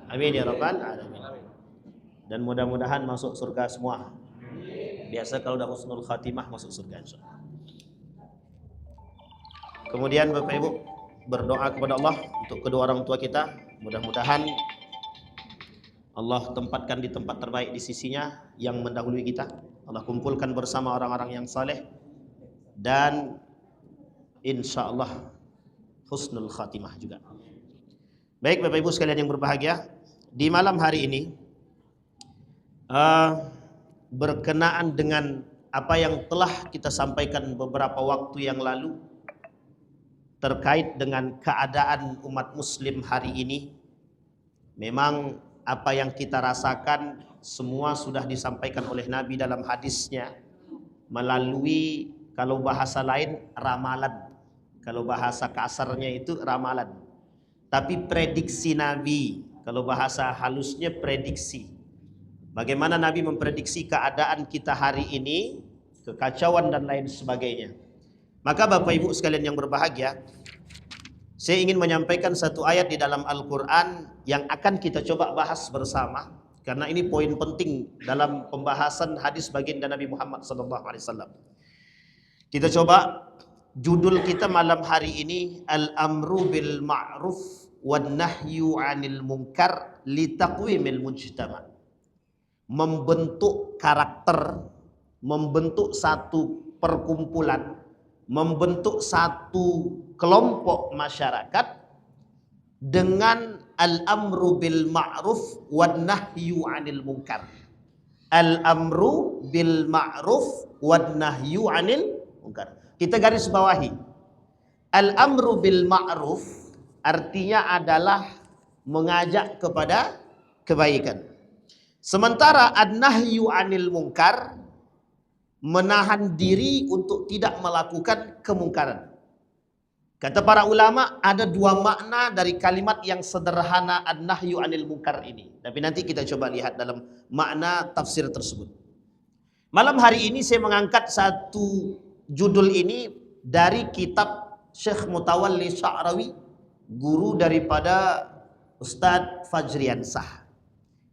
Amin ya rabbal alamin. Dan mudah-mudahan masuk surga semua. Biasa kalau udah husnul khatimah masuk surga insyaallah. Kemudian Bapak Ibu berdoa kepada Allah untuk kedua orang tua kita, mudah-mudahan Allah tempatkan di tempat terbaik di sisinya yang mendahului kita. Allah kumpulkan bersama orang-orang yang saleh dan insya Allah husnul khatimah juga. Baik Bapak Ibu sekalian yang berbahagia, di malam hari ini berkenaan dengan apa yang telah kita sampaikan beberapa waktu yang lalu terkait dengan keadaan umat muslim hari ini. Memang apa yang kita rasakan semua sudah disampaikan oleh Nabi dalam hadisnya melalui, kalau bahasa lain, ramalan. Kalau bahasa kasarnya itu ramalan. Tapi prediksi Nabi, kalau bahasa halusnya prediksi. Bagaimana Nabi memprediksi keadaan kita hari ini, kekacauan dan lain sebagainya. Maka Bapak Ibu sekalian yang berbahagia, saya ingin menyampaikan satu ayat di dalam Al-Quran yang akan kita coba bahas bersama. Karena ini poin penting dalam pembahasan hadis baginda Nabi Muhammad SAW. Kita coba, judul kita malam hari ini, Al-Amru bil Ma'ruf wan Nahyu 'anil Munkar li taqwimil mujtama. Membentuk karakter, membentuk satu perkumpulan, membentuk satu kelompok masyarakat dengan al-amru bil ma'ruf wan nahyu 'anil munkar. Al-amru bil ma'ruf wan nahyu 'anil munkar. Kita garis bawahi. Al-amru bil ma'ruf artinya adalah mengajak kepada kebaikan. Sementara an-nahyu 'anil munkar menahan diri untuk tidak melakukan kemungkaran. Kata para ulama, ada dua makna dari kalimat yang sederhana an-nahyu 'anil munkar ini. Tapi nanti kita coba lihat dalam makna tafsir tersebut. Malam hari ini saya mengangkat satu judul ini dari kitab Syekh Mutawalli Sya'rawi, guru daripada Ustadz Fajriansah.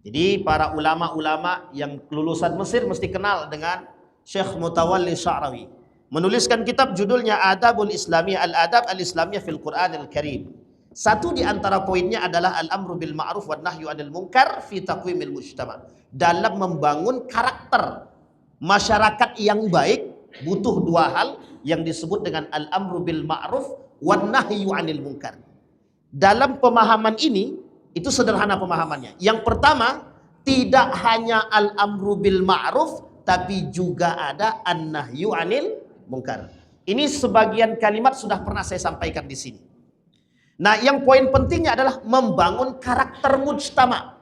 Jadi para ulama-ulama yang lulusan Mesir mesti kenal dengan Syekh Mutawalli Sya'rawi. Menuliskan kitab judulnya Adabul Islamiyah, Al-Adab Al-Islamiyah fil Quranil Karim. Satu di antara poinnya adalah Al-Amru bil Ma'ruf wan Nahyu 'anil Munkar fi taqwimil mujtama. Dalam membangun karakter masyarakat yang baik butuh dua hal yang disebut dengan Al-Amru bil Ma'ruf wan Nahyu 'anil Munkar. Dalam pemahaman ini, itu sederhana pemahamannya. Yang pertama, tidak hanya Al-Amru bil Ma'ruf, tapi juga ada an-nahyu 'anil munkar. Ini sebagian kalimat sudah pernah saya sampaikan di sini. Nah, yang poin pentingnya adalah membangun karakter mujtama,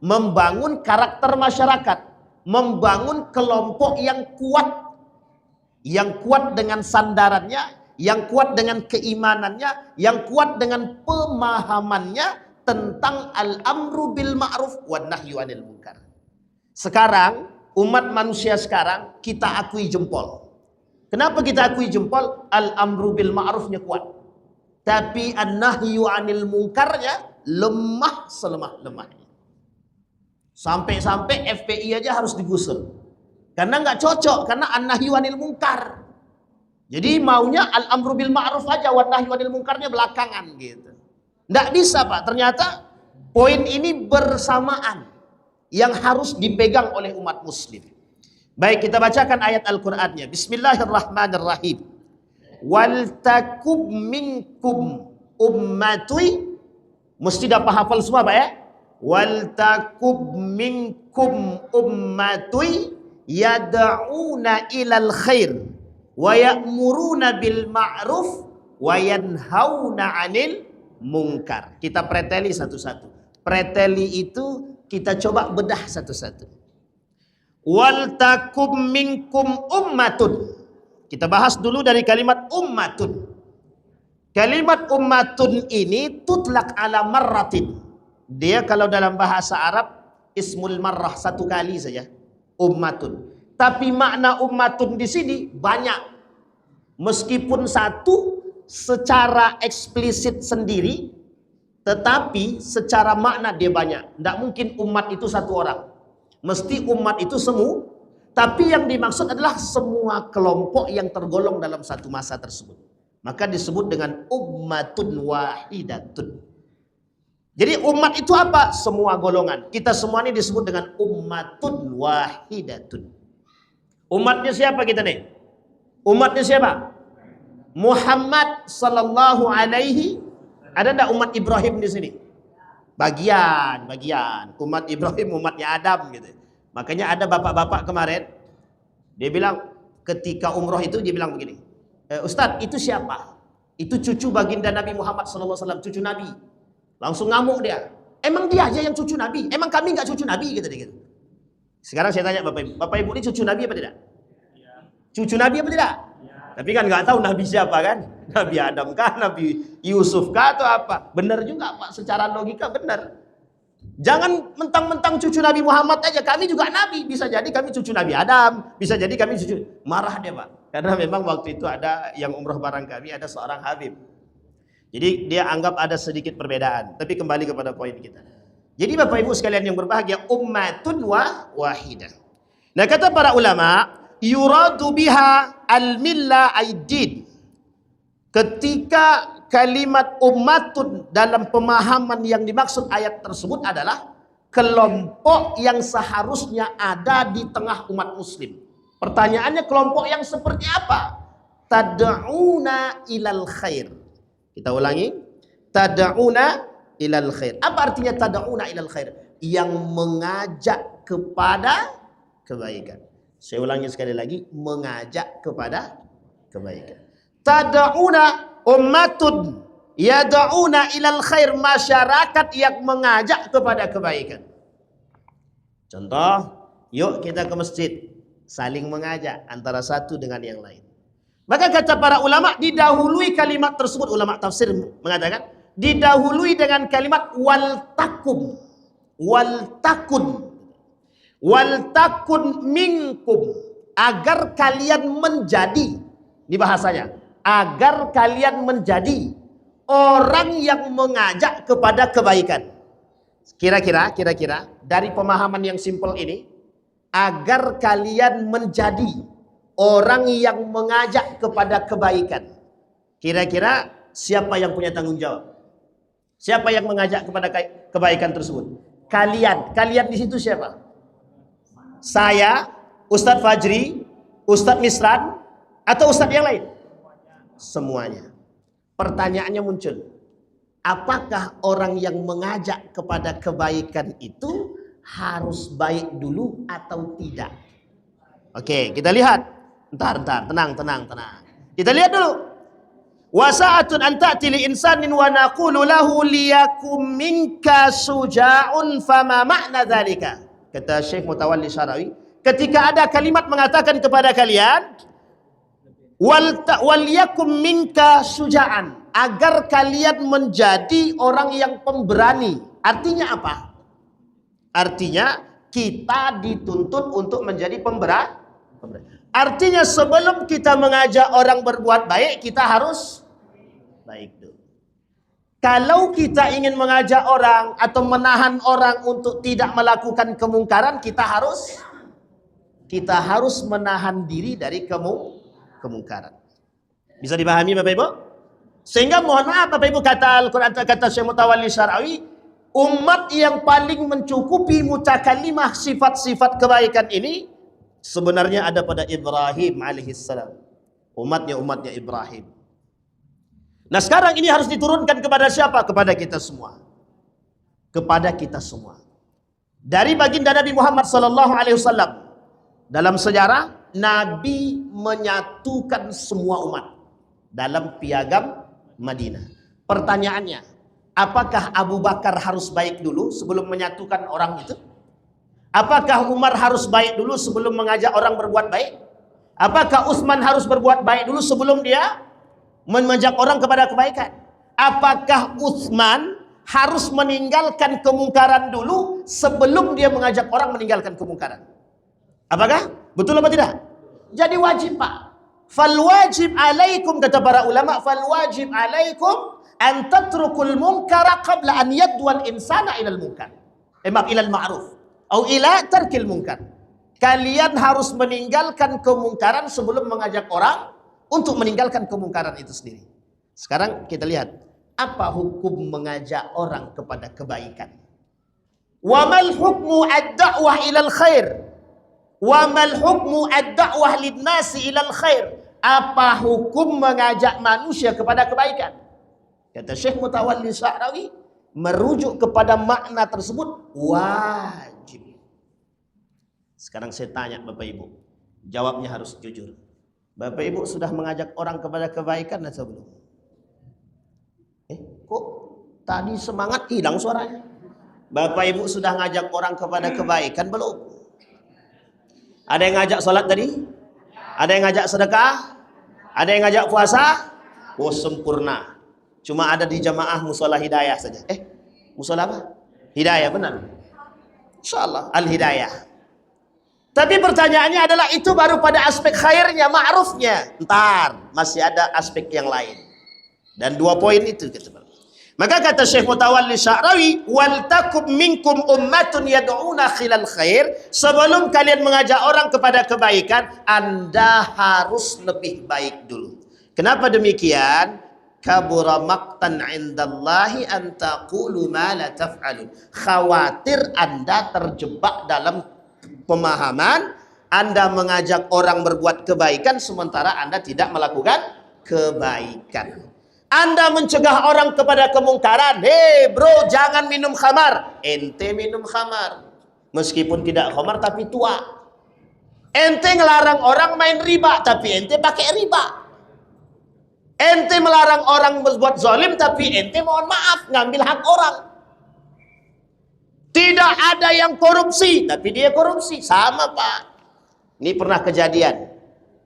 membangun karakter masyarakat, membangun kelompok yang kuat dengan sandarannya, yang kuat dengan keimanannya, yang kuat dengan pemahamannya tentang al-amru bil ma'ruf wan nahyu 'anil munkar. Sekarang umat manusia sekarang kita akui jempol. Kenapa kita akui jempol? Al-amru bil ma'rufnya kuat. Tapi an-nahyu 'anil munkarnya lemah selemah-lemahnya. Sampai-sampai FPI aja harus digusur. Karena nggak cocok, karena an-nahyu 'anil munkar. Jadi maunya al-amru bil ma'ruf aja, wan nahyu 'anil munkarnya belakangan gitu. Nggak bisa Pak, ternyata poin ini bersamaan yang harus dipegang oleh umat muslim. Baik, kita bacakan ayat Al-Qur'annya. Bismillahirrahmanirrahim. Wal takum minkum ummatui. Mesti dapat hafal semua Pak ya. Wal takum minkum ummatui yad'una ilal khair wa ya'muruna bil ma'ruf wa yanhauna 'anil munkar. Kita preteli satu-satu. Preteli itu kita coba bedah satu-satu. Wal takum minkum ummatun. Kita bahas dulu dari kalimat ummatun. Kalimat ummatun ini tutlak ala marratin. Dia kalau dalam bahasa Arab ismul marrah, satu kali saja. Ummatun. Tapi makna ummatun di sini banyak. Meskipun satu secara eksplisit sendiri, Tetapi secara makna dia banyak. Tidak mungkin umat itu satu orang. Mesti umat itu semua. Tapi yang dimaksud adalah semua kelompok yang tergolong dalam satu masa tersebut. Maka disebut dengan ummatun wahidatun. Jadi umat itu apa? Semua golongan. Kita semua ini disebut dengan ummatun wahidatun. Umatnya siapa kita nih? Umatnya siapa? Muhammad sallallahu alaihi. Ada enggak umat Ibrahim di sini? Bagian. Umat Ibrahim, umatnya Adam gitu. Makanya ada bapak-bapak kemarin, dia bilang ketika umroh itu dia bilang begini, Ustadz itu siapa? Itu cucu baginda Nabi Muhammad SAW, cucu Nabi. Langsung ngamuk dia. Emang dia aja yang cucu Nabi? Emang kami nggak cucu Nabi? Gitu. Sekarang saya tanya Bapak Ibu ini cucu Nabi apa tidak? Cucu Nabi apa tidak? Tapi kan nggak tahu Nabi siapa kan? Nabi Adam kah? Nabi Yusuf kah atau apa? Benar juga Pak, secara logika benar. Jangan mentang-mentang cucu Nabi Muhammad aja, kami juga Nabi. Bisa jadi kami cucu Nabi Adam, bisa jadi kami cucu. Marah dia Pak. Karena memang waktu itu ada yang umroh bareng kami, ada seorang Habib. Jadi dia anggap ada sedikit perbedaan. Tapi kembali kepada poin kita. Jadi Bapak Ibu sekalian yang berbahagia, ummatun wahidah. Nah kata para ulama, yuradu biha al-millah aidin. Ketika kalimat ummatun dalam pemahaman yang dimaksud ayat tersebut adalah kelompok yang seharusnya ada di tengah umat muslim. Pertanyaannya kelompok yang seperti apa? Tad'una ilal khair. Kita ulangi. Tad'una ilal khair. Apa artinya tad'una ilal khair? Yang mengajak kepada kebaikan. Saya ulangi sekali lagi, mengajak kepada kebaikan. Tad'una ummatun yad'una ilal khair, masyarakat yang mengajak kepada kebaikan. Contoh, yuk kita ke masjid, saling mengajak antara satu dengan yang lain. Maka kata para ulama, didahului kalimat tersebut, ulama tafsir mengatakan didahului dengan kalimat wal takum, wal takun minkum, agar kalian menjadi, ini bahasanya, agar kalian menjadi orang yang mengajak kepada kebaikan. Kira-kira dari pemahaman yang simpel ini, agar kalian menjadi orang yang mengajak kepada kebaikan. Kira-kira siapa yang punya tanggung jawab? Siapa yang mengajak kepada kebaikan tersebut? Kalian. Kalian di situ siapa? Saya, Ustadz Fajri, Ustadz Misran, atau Ustadz yang lain? Semuanya. Pertanyaannya muncul, apakah orang yang mengajak kepada kebaikan itu harus baik dulu atau tidak? Oke, kita lihat. Entar, tenang. Kita lihat dulu. Wasa'atun an ta'ti li insanin wa naqulu lahu liyakum minka suja'un fama ma'na dzalika. Kata Syekh Mutawalli Syarawi, ketika ada kalimat mengatakan kepada kalian wal yakum minka suja'an, agar kalian menjadi orang yang pemberani. Artinya apa? Artinya kita dituntut untuk menjadi pemberani. Artinya sebelum kita mengajak orang berbuat baik, kita harus baik dulu. Kalau kita ingin mengajak orang atau menahan orang untuk tidak melakukan kemungkaran, kita harus menahan diri dari kemungkaran. Bisa dipahami Bapak Ibu? Sehingga mohon maaf Bapak Ibu, kata Al-Quran, kata Syekh Mutawalli Syarawi, umat yang paling mencukupi mutakalimah sifat-sifat kebaikan ini sebenarnya ada pada Ibrahim alaihissalam. Umatnya Ibrahim. Nah sekarang ini harus diturunkan kepada siapa? Kepada kita semua. Kepada kita semua. Dari baginda Nabi Muhammad SAW. Dalam sejarah, Nabi menyatukan semua umat dalam piagam Madinah. Pertanyaannya, apakah Abu Bakar harus baik dulu sebelum menyatukan orang itu? Apakah Umar harus baik dulu sebelum mengajak orang berbuat baik? Apakah Utsman harus berbuat baik dulu sebelum dia mengajak orang kepada kebaikan? Apakah Utsman harus meninggalkan kemungkaran dulu sebelum dia mengajak orang meninggalkan kemungkaran? Apakah? Betul apa tidak? Jadi wajib Pak. Fal wajib alaikum, kata para ulama, fal wajib alaikum an tatrukul munkara qabla an yadwal insana ilal munkar. Ilal ma'ruf. Atau ila tarkil munkar. Kalian harus meninggalkan kemungkaran sebelum mengajak orang untuk meninggalkan kemungkaran itu sendiri. Sekarang kita lihat, apa hukum mengajak orang kepada kebaikan? Wa mal hukmu ad-da'wah ilal khair? Wa mal hukmu ad-da'wah lin-nasi ilal khair? Apa hukum mengajak manusia kepada kebaikan? Kata Syekh Mutawalli Sya'rawi, merujuk kepada makna tersebut wajib. Sekarang saya tanya Bapak Ibu, jawabnya harus jujur. Bapak Ibu sudah mengajak orang kepada kebaikan atau belum? Kok tadi semangat hilang suaranya? Bapak Ibu sudah ngajak orang kepada kebaikan belum? Ada yang ngajak sholat tadi? Ada yang ngajak sedekah? Ada yang ngajak puasa? Oh, sempurna. Cuma ada di jamaah musola hidayah saja. Musola apa? Hidayah, benar. Insyaallah al-hidayah. Tapi pertanyaannya adalah itu baru pada aspek khairnya, ma'rufnya. Ntar masih ada aspek yang lain. Dan 2 poin itu kita. Maka kata Syekh Mutawalli Sya'rawi, wal takum minkum ummatun yad'una khilal khair. Sebelum kalian mengajak orang kepada kebaikan, Anda harus lebih baik dulu. Kenapa demikian? Kabura maqtan 'indallahi an taqulu ma la taf'alun. Khawatir Anda terjebak dalam pemahaman Anda mengajak orang berbuat kebaikan sementara Anda tidak melakukan kebaikan. Anda mencegah orang kepada kemungkaran. Hei bro, jangan minum khamar. Ente minum khamar. Meskipun tidak khamar tapi tua. Ente ngelarang orang main riba tapi ente pakai riba. Ente melarang orang berbuat zalim tapi ente mohon maaf ngambil hak orang. Tidak ada yang korupsi tapi dia korupsi. Sama Pak. Ini pernah kejadian.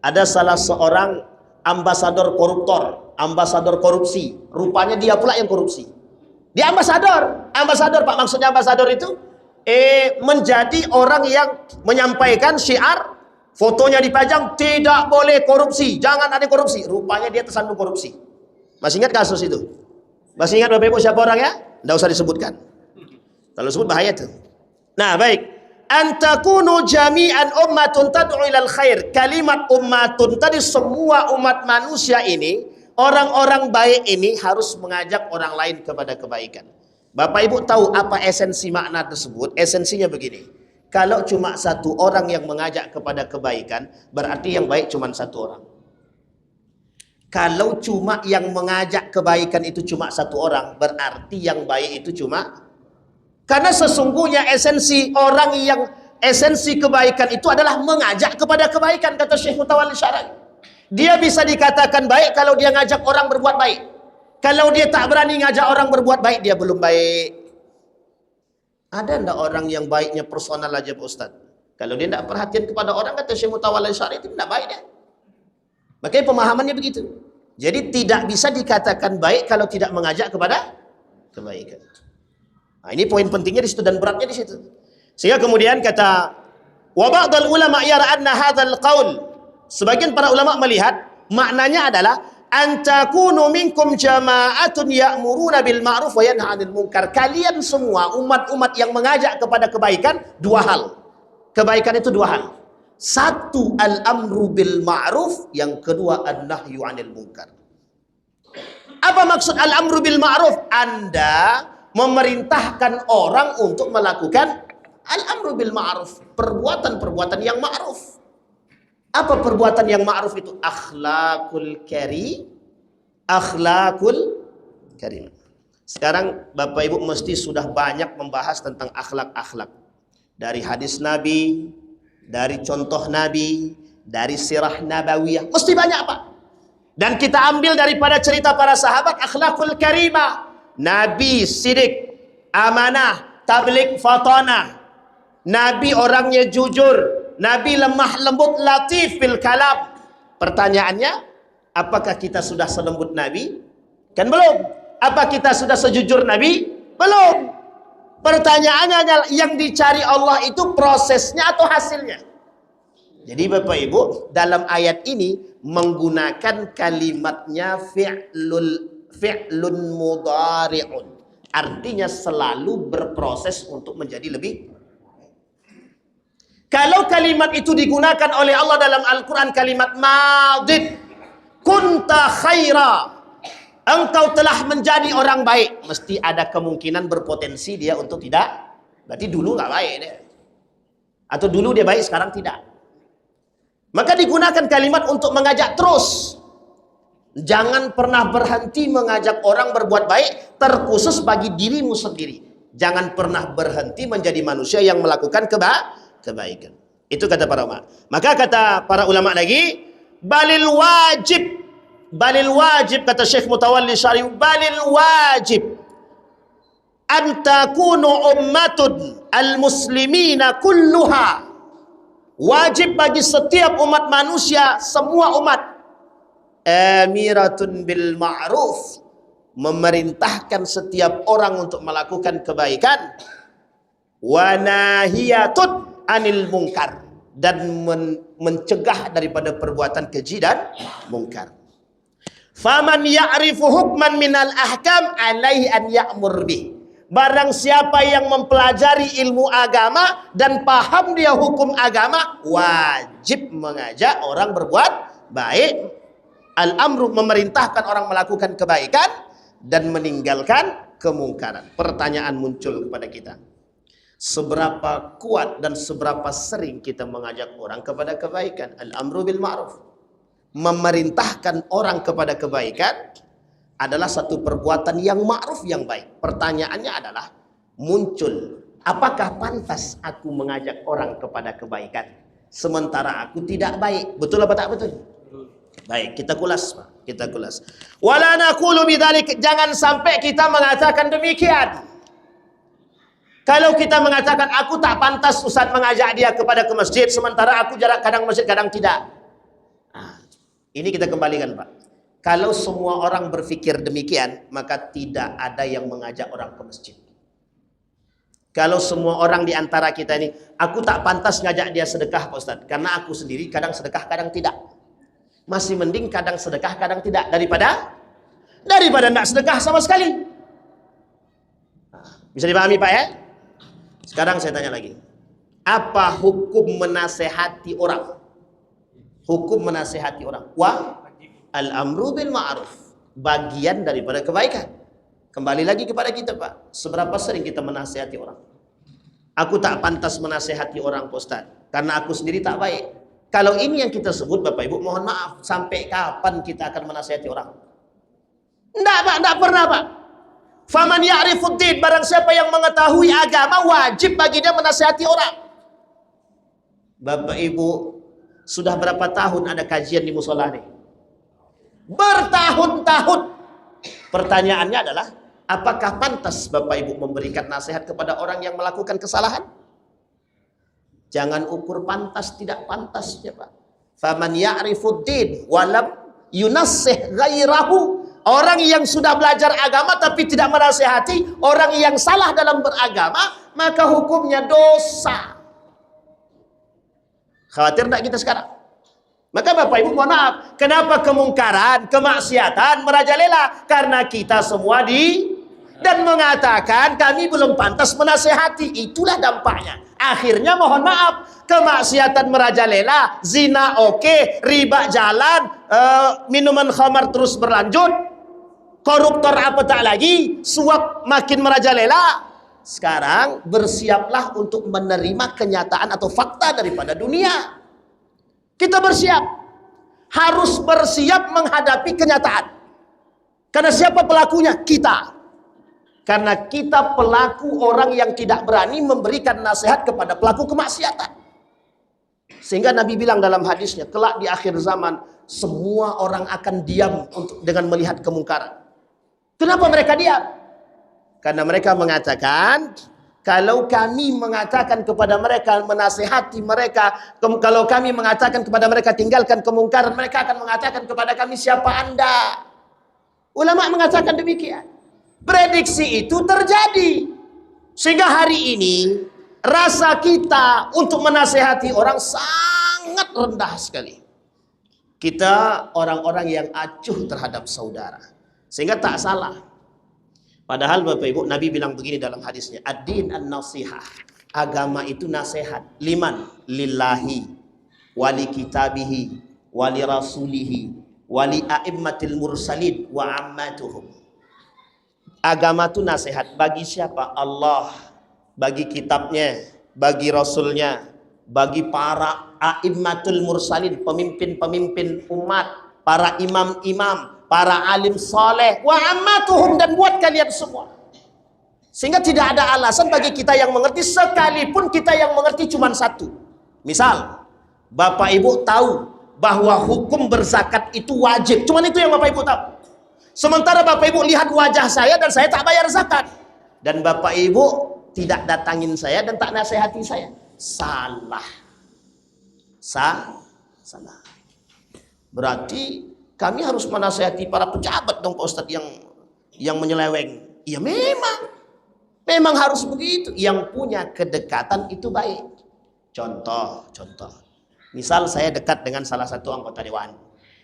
Ada salah seorang ambasador koruptor, ambasador korupsi. Rupanya dia pula yang korupsi. Dia ambasador. Ambasador Pak, maksudnya ambasador itu menjadi orang yang menyampaikan syiar. Fotonya dipajang, tidak boleh korupsi, jangan ada korupsi. Rupanya dia tersandung korupsi. Masih ingat kasus itu? Masih ingat Bapak Ibu siapa orangnya? Tidak usah disebutkan. Kalau sebut bahaya itu. Nah baik. Antakunu jami'an ummatun tad'u ilal khair. Kalimat ummatun tadi semua umat manusia ini, orang-orang baik ini harus mengajak orang lain kepada kebaikan. Bapak Ibu tahu apa esensi makna tersebut? Esensinya begini. Kalau cuma satu orang yang mengajak kepada kebaikan, berarti yang baik cuma satu orang. Kalau cuma yang mengajak kebaikan itu cuma satu orang, berarti yang baik itu cuma. Karena sesungguhnya esensi kebaikan itu adalah mengajak kepada kebaikan, kata Syekh Mutawalli Sya'rawi. Dia bisa dikatakan baik kalau dia ngajak orang berbuat baik. Kalau dia tak berani ngajak orang berbuat baik, dia belum baik. Ada enggak orang yang baiknya personal aja Pak Ustaz? Kalau dia tidak perhatian kepada orang, kata Syekh Mutawalli Sya'rawi, itu tidak baik dia. Makanya pemahamannya begitu. Jadi tidak bisa dikatakan baik kalau tidak mengajak kepada kebaikan. Nah, ini poin pentingnya di situ dan beratnya di situ. Sehingga kemudian kata wa ba'dul ulama yara anna hadzal qaul. Sebagian para ulama melihat maknanya adalah antakunu minkum jama'atun ya'muruna bil ma'ruf wa yanha 'anil munkar. Kalian semua umat-umat yang mengajak kepada kebaikan, 2 hal. Kebaikan itu 2 hal. 1 al-amru bil ma'ruf, yang kedua an-nahyu 'anil munkar. Apa maksud al-amru bil ma'ruf? Anda memerintahkan orang untuk melakukan al-amru bil ma'ruf, perbuatan-perbuatan yang ma'ruf. Apa perbuatan yang ma'ruf itu? Akhlakul karim. Sekarang Bapak Ibu mesti sudah banyak membahas tentang akhlak-akhlak. Dari hadis Nabi, dari contoh Nabi, dari sirah nabawiyah. Mesti banyak Pak. Dan kita ambil daripada cerita para sahabat akhlakul karimah. Nabi sidik, amanah, tabligh fatanah. Nabi orangnya jujur. Nabi lemah lembut, latif fil kalam. Pertanyaannya, apakah kita sudah selembut Nabi? Kan belum. Apa kita sudah sejujur Nabi? Belum. Pertanyaannya adalah yang dicari Allah itu prosesnya atau hasilnya? Jadi Bapak Ibu, dalam ayat ini menggunakan kalimatnya fi'lun mudhari'un. Artinya selalu berproses untuk menjadi lebih. Kalau kalimat itu digunakan oleh Allah dalam Al-Quran, kalimat madid, kunta khaira, engkau telah menjadi orang baik, mesti ada kemungkinan berpotensi dia untuk tidak. Berarti dulu nggak baik dia, atau dulu dia baik sekarang tidak. Maka digunakan kalimat untuk mengajak terus. Jangan pernah berhenti mengajak orang berbuat baik, terkhusus bagi dirimu sendiri. Jangan pernah berhenti menjadi manusia yang melakukan kebaikan. Itu kata para ulama. Maka kata para ulama lagi, balil wajib kata Syekh Mutawalli Syarif, balil wajib an takunu ummatun al-muslimina kulluha. Wajib bagi setiap umat manusia, semua umat, amiratun bil ma'ruf, memerintahkan setiap orang untuk melakukan kebaikan, wa nahiyatun anil mungkar, dan mencegah daripada perbuatan keji dan mungkar. Faman ya'rifu hukman minal ahkam alaihi an ya'mur bih. Barang siapa yang mempelajari ilmu agama dan paham dia hukum agama, wajib mengajak orang berbuat baik. Al-amru, memerintahkan orang melakukan kebaikan dan meninggalkan kemungkaran. Pertanyaan muncul kepada kita, seberapa kuat dan seberapa sering kita mengajak orang kepada kebaikan? Al-amru bil ma'ruf, memerintahkan orang kepada kebaikan, adalah satu perbuatan yang ma'ruf, yang baik. Pertanyaannya adalah muncul, apakah pantas aku mengajak orang kepada kebaikan sementara aku tidak baik? Betul apa tak betul? Baik, kita kulas, Pak. Kita kulas. Wala naqulu bidzalik, jangan sampai kita mengatakan demikian. Kalau kita mengatakan aku tak pantas Ustaz mengajak dia kepada ke masjid, sementara aku jarak kadang masjid kadang tidak. Nah, ini kita kembalikan, Pak. Kalau semua orang berpikir demikian, maka tidak ada yang mengajak orang ke masjid. Kalau semua orang di antara kita ini, aku tak pantas ngajak dia sedekah, Pak Ustaz, karena aku sendiri kadang sedekah kadang tidak. Masih mending kadang sedekah kadang tidak daripada tidak sedekah sama sekali. Bisa dipahami, Pak, ya? Sekarang saya tanya lagi, apa hukum menasehati orang? Hukum menasehati orang, al-amru bil ma'ruf, bagian daripada kebaikan. Kembali lagi kepada kita, Pak, seberapa sering kita menasehati orang? Aku tak pantas menasehati orang, Pak Ustaz, karena aku sendiri tak baik. Kalau ini yang kita sebut, Bapak Ibu, mohon maaf, sampai kapan kita akan menasehati orang? Enggak, Pak, enggak pernah, Pak. Faman ya'rifuddin, barang siapa yang mengetahui agama, wajib bagi dia menasihati orang. Bapak Ibu, sudah berapa tahun ada kajian di musola nih? Bertahun-tahun. Pertanyaannya adalah, apakah pantas Bapak Ibu memberikan nasihat kepada orang yang melakukan kesalahan? Jangan ukur pantas tidak pantasnya, Pak. Faman ya'rifuddin walam yunassih ghairahu. Orang yang sudah belajar agama tapi tidak menasihati orang yang salah dalam beragama, maka hukumnya dosa. Khawatir tidak kita sekarang? Maka Bapak Ibu mohon maaf, kenapa kemungkaran, kemaksiatan merajalela? Karena kita semua dan mengatakan kami belum pantas menasehati. Itulah dampaknya. Akhirnya mohon maaf, kemaksiatan merajalela, zina oke, riba jalan, minuman khamar terus berlanjut, koruptor apa tak lagi, suap makin merajalela. Sekarang bersiaplah untuk menerima kenyataan atau fakta daripada dunia. Kita bersiap, harus bersiap menghadapi kenyataan. Karena siapa pelakunya? Kita. Karena kita pelaku orang yang tidak berani memberikan nasihat kepada pelaku kemaksiatan. Sehingga Nabi bilang dalam hadisnya, kelak di akhir zaman semua orang akan diam dengan melihat kemungkaran. Kenapa mereka diam? Karena mereka mengatakan, kalau kami mengatakan kepada mereka, menasihati mereka, kalau kami mengatakan kepada mereka tinggalkan kemungkaran, mereka akan mengatakan kepada kami, siapa Anda? Ulama mengatakan demikian. Prediksi itu terjadi. Sehingga hari ini rasa kita untuk menasihati orang sangat rendah sekali. Kita orang-orang yang acuh terhadap saudara. Sehingga tak salah. Padahal Bapak Ibu, Nabi bilang begini dalam hadisnya, ad-din an-nasihah. Agama itu nasihat. Liman? Lillahi, wali kitabihi, wali rasulihi, wali a'immatil mursalin, wa ammatuhum. Agama itu nasihat. Bagi siapa? Allah. Bagi kitabnya, bagi rasulnya, bagi para a'immatul mursalin, pemimpin-pemimpin umat, para imam-imam, para alim soleh, wa ammatuhum, dan buat kalian semua. Sehingga tidak ada alasan bagi kita yang mengerti, sekalipun kita yang mengerti cuma satu. Misal, Bapak Ibu tahu bahwa hukum berzakat itu wajib, cuma itu yang Bapak Ibu tahu. Sementara Bapak Ibu lihat wajah saya dan saya tak bayar zakat, dan Bapak Ibu tidak datangin saya dan tak nasihati saya. Salah. Salah. Berarti kami harus menasihati para pejabat dong Pak Ustadz yang menyeleweng. Ya memang harus begitu. Yang punya kedekatan itu baik. Contoh. Misal saya dekat dengan salah satu anggota dewan,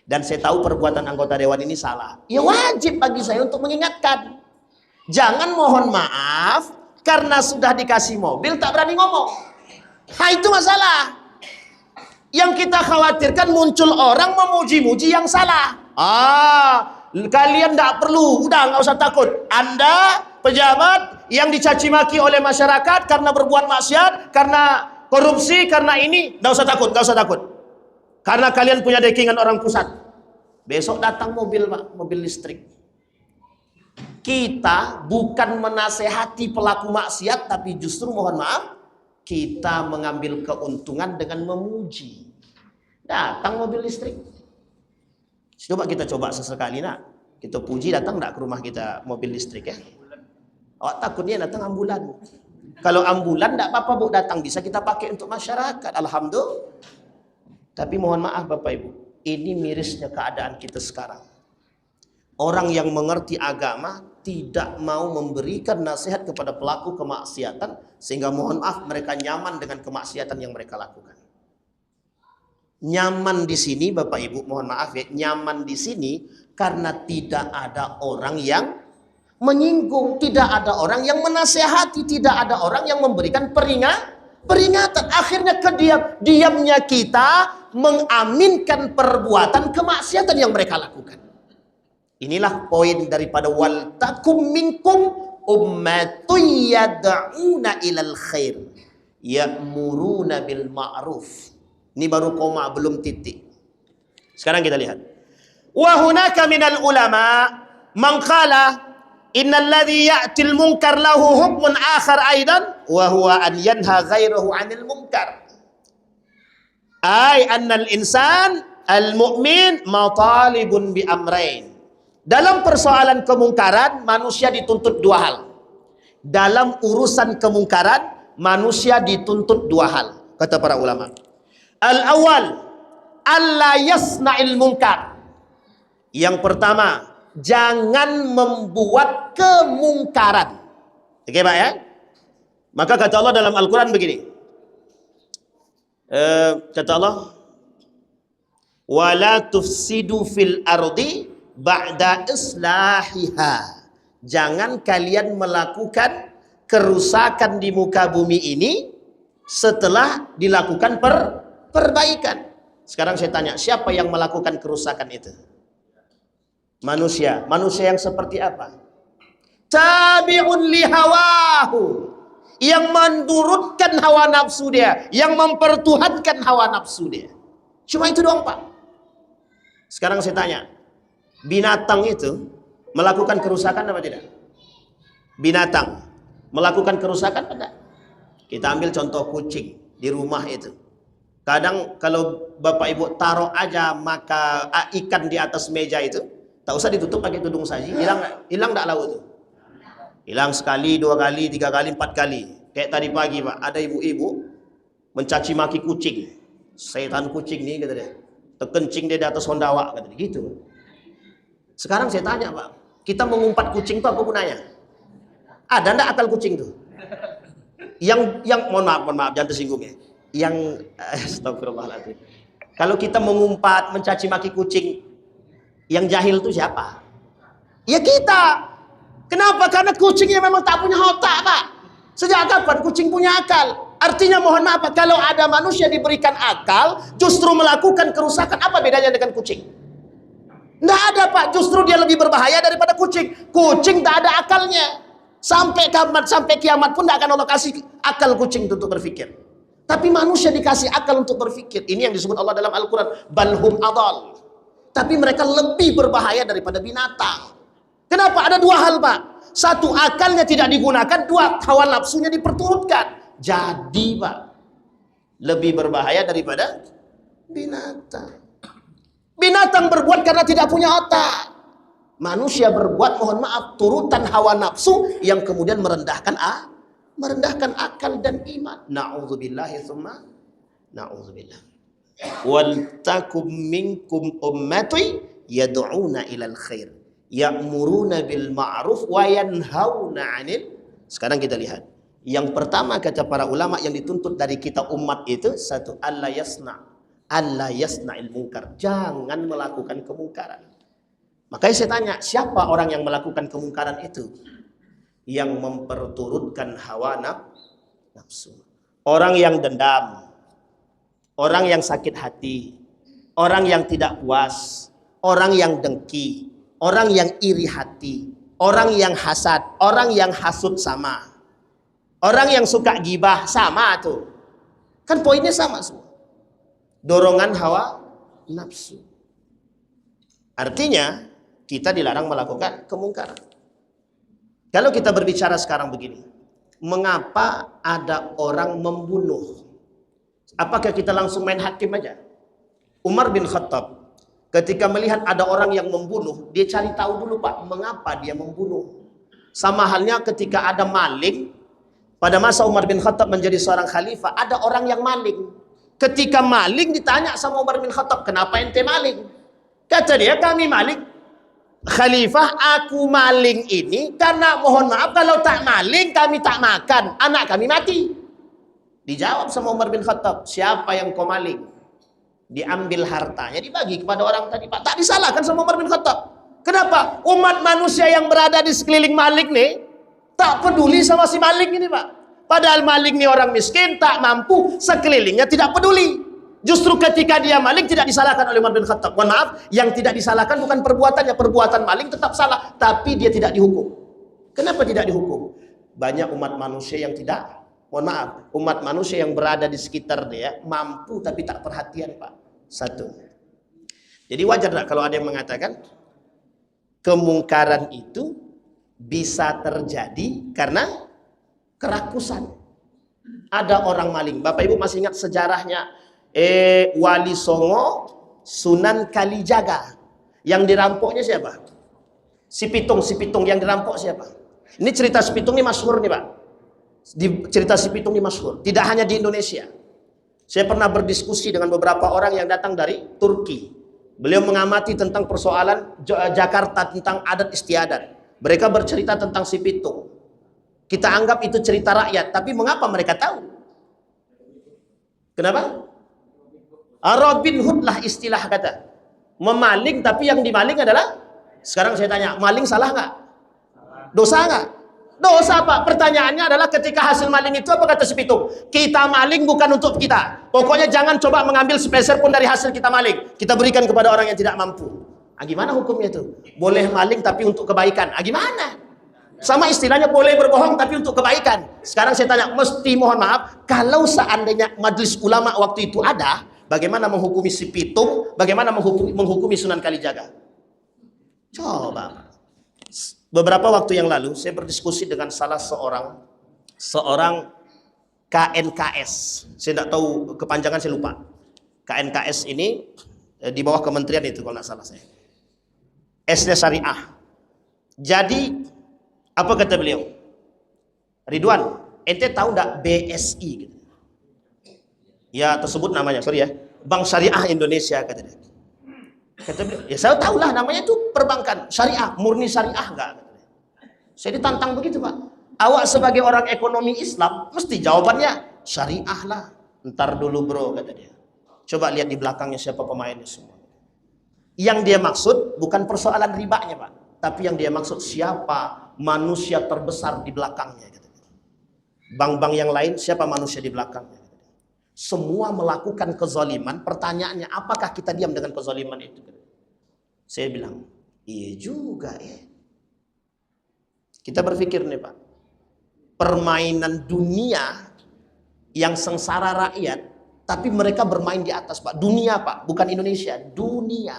dan saya tahu perbuatan anggota dewan ini salah. Ya wajib bagi saya untuk mengingatkan. Jangan mohon maaf karena sudah dikasih mobil tak berani ngomong. Itu masalah. Yang kita khawatirkan muncul orang memuji-muji yang salah. Kalian tidak perlu, udah nggak usah takut. Anda pejabat yang dicaci maki oleh masyarakat karena berbuat maksiat, karena korupsi, karena ini, nggak usah takut. Karena kalian punya dekingan orang pusat. Besok datang mobil, Pak, mobil listrik. Kita bukan menasehati pelaku maksiat, tapi justru mohon maaf, kita mengambil keuntungan dengan memuji. Datang mobil listrik. Coba kita sesekali nak. Kita puji, datang enggak ke rumah kita mobil listrik ya? Awak takutnya datang ambulan. Kalau ambulan enggak apa-apa Bu, datang bisa kita pakai untuk masyarakat. Alhamdulillah. Tapi mohon maaf Bapak Ibu, ini mirisnya keadaan kita sekarang. Orang yang mengerti agama tidak mau memberikan nasihat kepada pelaku kemaksiatan, sehingga mohon maaf mereka nyaman dengan kemaksiatan yang mereka lakukan. Nyaman di sini Bapak Ibu, mohon maaf ya, nyaman di sini karena tidak ada orang yang menyinggung, tidak ada orang yang menasehati, tidak ada orang yang memberikan peringatan. Akhirnya diamnya kita mengaminkan perbuatan kemaksiatan yang mereka lakukan. Inilah poin daripada wal takum minkum ummatun yad'una ilal khair ya'muruna bil ma'ruf. Ini baru koma, belum titik. Sekarang kita lihat. Wa hunaka minal ulama man qala innal ladzi ya'til munkar lahu hukmun akhar aidan wa huwa an yanha ghairahu 'anil munkar. Ay annal insan al mu'min matalibun bi amrain. Dalam persoalan kemungkaran, manusia dituntut dua hal. Dalam urusan kemungkaran, manusia dituntut dua hal, kata para ulama. Al-awwal, alla yasna'il munkar. Yang pertama, jangan membuat kemungkaran. Oke Pak ya? Maka kata Allah dalam Al-Quran begini. Kata Allah, wala tufsidu fil ardi ba'da islahiha. Jangan kalian melakukan kerusakan di muka bumi ini setelah dilakukan perbaikan. Sekarang saya tanya, siapa yang melakukan kerusakan itu? Manusia. Manusia yang seperti apa? Tabi'un li hawahu, yang menurutkan hawa nafsu dia, yang mempertuhankan hawa nafsu dia. Cuma itu doang Pak. Sekarang saya tanya, binatang itu melakukan kerusakan apa tidak? Binatang melakukan kerusakan apa tidak? Kita ambil contoh kucing di rumah itu. Kadang kalau Bapak Ibu taruh aja maka ikan di atas meja itu, tak usah ditutup pakai tudung saji, hilang enggak lauk itu? Hilang sekali, dua kali, tiga kali, empat kali. Kayak tadi pagi Pak, ada ibu-ibu mencaci maki kucing. Setan kucing nih kata dia. Terkencing dia di atas hondawa kata dia gitu. Sekarang saya tanya Pak, kita mengumpat kucing itu apa gunanya? Ada enggak akal kucing itu? Yang mohon maaf jangan tersinggung ya. Yang astagfirullahaladzim. Kalau kita mengumpat mencaci maki kucing, yang jahil itu siapa? Ya kita. Kenapa? Karena kucingnya memang tak punya otak, Pak. Sejak kapan kucing punya akal? Artinya mohon maaf, Pak, kalau ada manusia diberikan akal, justru melakukan kerusakan, apa bedanya dengan kucing? Nggak ada, Pak. Justru dia lebih berbahaya daripada kucing. Kucing tak ada akalnya. Sampai kiamat pun tidak akan Allah kasih akal kucing untuk berpikir. Tapi manusia dikasih akal untuk berpikir. Ini yang disebut Allah dalam Al-Quran. Balhum adal. Tapi mereka lebih berbahaya daripada binatang. Kenapa? Ada dua hal, Pak. Satu, akalnya tidak digunakan. Dua, hawa nafsunya diperturutkan. Jadi, Pak, lebih berbahaya daripada binatang. Binatang berbuat karena tidak punya otak. Manusia berbuat, mohon maaf, turutan hawa nafsu yang kemudian merendahkan akal dan iman. Na'udzubillahi tsumma na'udzubillah. Wal takum minkum ummati yad'una ilal khair, ya'muruna bil ma'ruf wa yanhauna 'anil. Sekarang kita lihat. Yang pertama kata para ulama yang dituntut dari kita umat itu, satu, alla yasna'il munkar. Jangan melakukan kemungkaran. Makanya saya tanya, siapa orang yang melakukan kemungkaran itu? Yang memperturutkan hawa nafsu. Orang yang dendam, orang yang sakit hati, orang yang tidak puas, orang yang dengki, orang yang iri hati, orang yang hasad, orang yang hasut sama, orang yang suka gibah sama tuh. Kan poinnya sama semua. Dorongan hawa nafsu. Artinya kita dilarang melakukan kemungkaran. Kalau kita berbicara sekarang begini, mengapa ada orang membunuh? Apakah kita langsung main hakim aja? Umar bin Khattab ketika melihat ada orang yang membunuh, dia cari tahu dulu, Pak, mengapa dia membunuh. Sama halnya ketika ada maling, pada masa Umar bin Khattab menjadi seorang khalifah, ada orang yang maling. Ketika maling ditanya sama Umar bin Khattab, kenapa ente maling? Kata dia, kami maling. Khalifah, aku maling ini karena mohon maaf kalau tak maling kami tak makan, anak kami mati. Dijawab sama Umar bin Khattab, siapa yang kau maling? Diambil hartanya, dibagi kepada orang tadi, Pak. Tak disalahkan sama Umar bin Khattab. Kenapa? Umat manusia yang berada di sekeliling maling nih tak peduli sama si maling ini, Pak. Padahal maling ini orang miskin, tak mampu, sekelilingnya tidak peduli. Justru ketika dia maling tidak disalahkan oleh Umar bin Khattab. Mohon maaf, yang tidak disalahkan bukan perbuatannya. Perbuatan maling tetap salah, tapi dia tidak dihukum. Kenapa tidak dihukum? Banyak umat manusia yang tidak, mohon maaf, umat manusia yang berada di sekitar dia mampu tapi tak perhatian, Pak. Satu. Jadi wajar tak kalau ada yang mengatakan kemungkaran itu bisa terjadi karena kerakusan. Ada orang maling. Bapak Ibu masih ingat sejarahnya Wali Songo Sunan Kalijaga yang dirampoknya siapa? Si Pitung yang dirampok siapa? Ini cerita si Pitung ini masyhur nih, Pak. Cerita si Pitung ini masyhur, tidak hanya di Indonesia. Saya pernah berdiskusi dengan beberapa orang yang datang dari Turki. Beliau mengamati tentang persoalan Jakarta, tentang adat istiadat. Mereka bercerita tentang si Pitung. Kita anggap itu cerita rakyat, tapi mengapa mereka tahu? Kenapa? Robin Hood lah istilah kata. Memaling tapi yang dimaling adalah, sekarang saya tanya, maling salah nggak? Dosa nggak? Dosa, Pak. Pertanyaannya adalah ketika hasil maling itu apa kata si Pitung? Kita maling bukan untuk kita. Pokoknya jangan coba mengambil sepeser pun dari hasil kita maling. Kita berikan kepada orang yang tidak mampu. Gimana hukumnya itu? Boleh maling tapi untuk kebaikan. Gimana? Sama istilahnya boleh berbohong tapi untuk kebaikan. Sekarang saya tanya, mesti mohon maaf, kalau seandainya majelis ulama waktu itu ada, bagaimana menghukumi si Pitung? Bagaimana menghukumi Sunan Kalijaga? Coba. Beberapa waktu yang lalu saya berdiskusi dengan salah seorang KNKS. Saya tidak tahu kepanjangan, saya lupa. KNKS ini di bawah kementerian itu kalau tidak salah saya. SD Syariah. Jadi apa kata beliau? Ridwan, ente tahu enggak BSI gitu? Ya tersebut namanya, sorry ya, Bank Syariah Indonesia kata dia. Kata beliau, ya saya tahulah namanya itu perbankan syariah, murni syariah enggak? Saya ditantang begitu, Pak. Awak sebagai orang ekonomi Islam mesti jawabannya syariah lah. Ntar dulu bro, kata dia. Coba lihat di belakangnya siapa pemainnya semua. Yang dia maksud bukan persoalan ribanya, Pak. tapi yang dia maksud siapa manusia terbesar di belakangnya. Bank-bank yang lain siapa manusia di belakangnya. Semua melakukan kezaliman. Pertanyaannya, apakah kita diam dengan kezaliman itu? Saya bilang, iya juga ya. Kita berpikir nih Pak, permainan dunia yang sengsara rakyat, tapi mereka bermain di atas Pak. Dunia Pak, bukan Indonesia, dunia.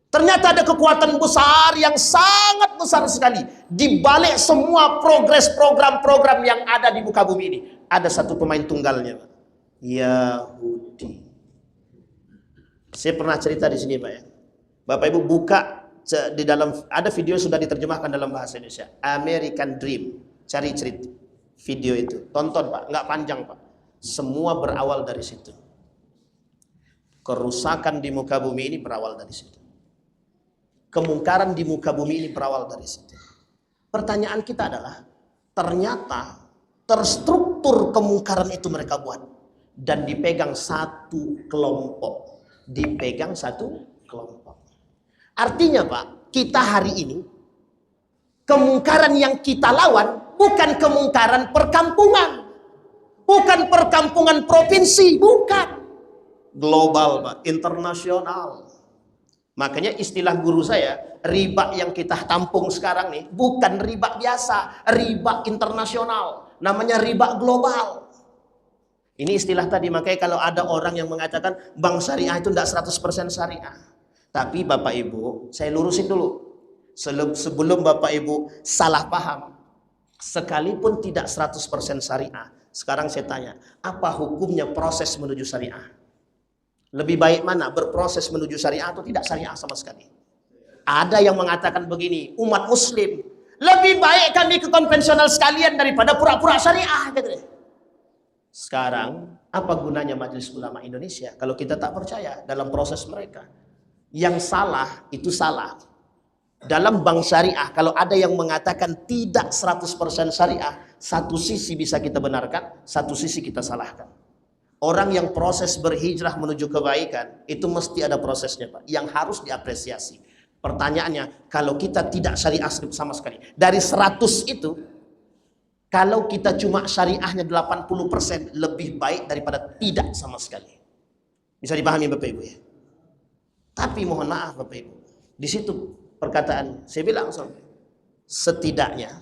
Ternyata ada kekuatan besar yang sangat besar sekali. Di balik semua progres program-program yang ada di muka bumi ini, ada satu pemain tunggalnya Pak. Yahudi. Saya pernah cerita di sini Pak ya. Bapak Ibu buka di dalam, ada video sudah diterjemahkan dalam bahasa Indonesia, American Dream. Cari cerita video itu, tonton Pak, nggak panjang Pak. Semua berawal dari situ. Kerusakan di muka bumi ini berawal dari situ. Kemungkaran di muka bumi ini berawal dari situ. Pertanyaan kita adalah, ternyata terstruktur kemungkaran itu mereka buat dan dipegang satu kelompok. Dipegang satu kelompok. Artinya Pak, kita hari ini kemungkaran yang kita lawan bukan kemungkaran perkampungan, bukan perkampungan provinsi, bukan. Global Pak, internasional. Makanya istilah guru saya, riba yang kita tampung sekarang nih bukan riba biasa, riba internasional. Namanya riba global. Ini istilah tadi, makanya kalau ada orang yang mengatakan bank syariah itu tidak 100% syariah. Tapi Bapak Ibu, saya lurusin dulu. Sebelum Bapak Ibu salah paham. Sekalipun tidak 100% syariah. Sekarang saya tanya, apa hukumnya proses menuju syariah? Lebih baik mana, berproses menuju syariah atau tidak syariah sama sekali? Ada yang mengatakan begini, umat muslim, lebih baik kami ke konvensional sekalian daripada pura-pura syariah. Gitu. Sekarang, apa gunanya Majelis Ulama Indonesia kalau kita tak percaya dalam proses mereka? Yang salah, itu salah. Dalam bank syariah, kalau ada yang mengatakan tidak 100% syariah, satu sisi bisa kita benarkan, satu sisi kita salahkan. Orang yang proses berhijrah menuju kebaikan, itu mesti ada prosesnya Pak, yang harus diapresiasi. Pertanyaannya, kalau kita tidak syariah sama sekali, dari 100 itu, kalau kita cuma syariahnya 80%, lebih baik daripada tidak sama sekali. Bisa dipahami Bapak Ibu ya? Tapi mohon maaf Bapak Ibu, di situ perkataan saya bilang sampai, setidaknya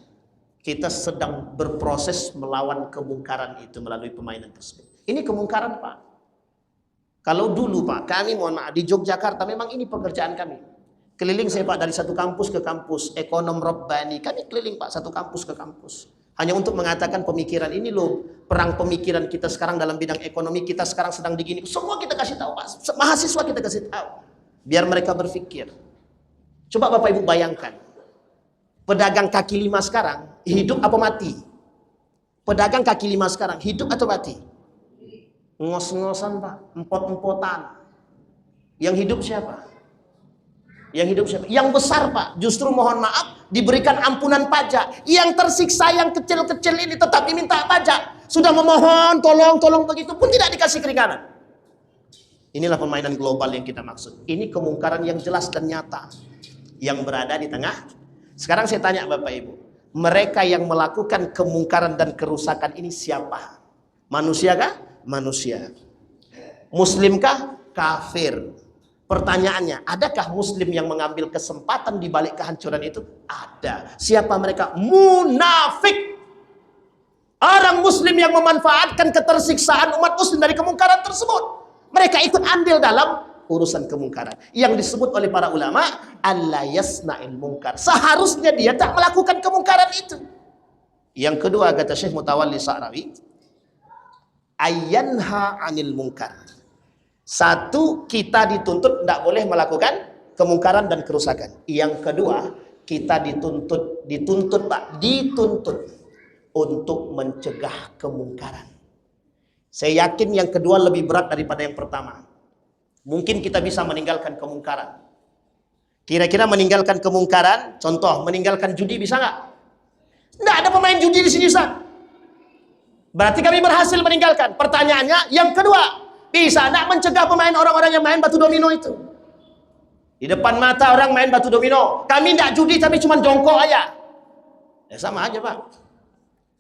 kita sedang berproses melawan kemungkaran itu melalui permainan tersebut. Ini kemungkaran Pak. Kalau dulu Pak, kami mohon maaf di Yogyakarta memang ini pekerjaan kami. Keliling saya Pak dari satu kampus ke kampus, ekonom Rabbani, kami keliling Pak satu kampus ke kampus. Hanya untuk mengatakan pemikiran ini loh, perang pemikiran kita sekarang dalam bidang ekonomi kita sekarang sedang digini. Semua kita kasih tahu Pak, mahasiswa kita kasih tahu. Biar mereka berpikir. Coba Bapak Ibu bayangkan, pedagang kaki lima sekarang hidup apa mati? Pedagang kaki lima sekarang hidup atau mati? Ngos-ngosan Pak, empot-empotan. Yang hidup siapa? Yang hidup siapa? Yang besar Pak, justru mohon maaf diberikan ampunan pajak. Yang tersiksa yang kecil-kecil ini tetap diminta pajak. Sudah memohon tolong begitu pun tidak dikasih keringanan. Inilah permainan global yang kita maksud. Ini kemungkaran yang jelas dan nyata yang berada di tengah. Sekarang saya tanya Bapak Ibu, mereka yang melakukan kemungkaran dan kerusakan ini siapa? Manusia kah? Manusia. Muslimkah? Kafir. Pertanyaannya, adakah muslim yang mengambil kesempatan di balik kehancuran itu? Ada. Siapa mereka? Munafik. Orang muslim yang memanfaatkan ketersiksaan umat muslim dari kemungkaran tersebut. Mereka ikut andil dalam urusan kemungkaran. Yang disebut oleh para ulama, alla yasna'il munkar. Seharusnya dia tak melakukan kemungkaran itu. Yang kedua, kata Syekh Mutawalli Sa'rawi, ayyanha 'anil munkar. Satu, kita dituntut tidak boleh melakukan kemungkaran dan kerusakan. Yang kedua, kita dituntut untuk mencegah kemungkaran. Saya yakin yang kedua lebih berat daripada yang pertama. Mungkin kita bisa meninggalkan kemungkaran. Kira-kira meninggalkan kemungkaran, contoh meninggalkan judi bisa nggak? Nggak ada pemain judi di sini Ustaz. Berarti kami berhasil meninggalkan. Pertanyaannya, yang kedua, bisa nggak mencegah pemain orang-orang yang main batu domino itu? Di depan mata orang main batu domino. Kami tidak judi tapi cuma jongkok aja. Ya sama aja Pak.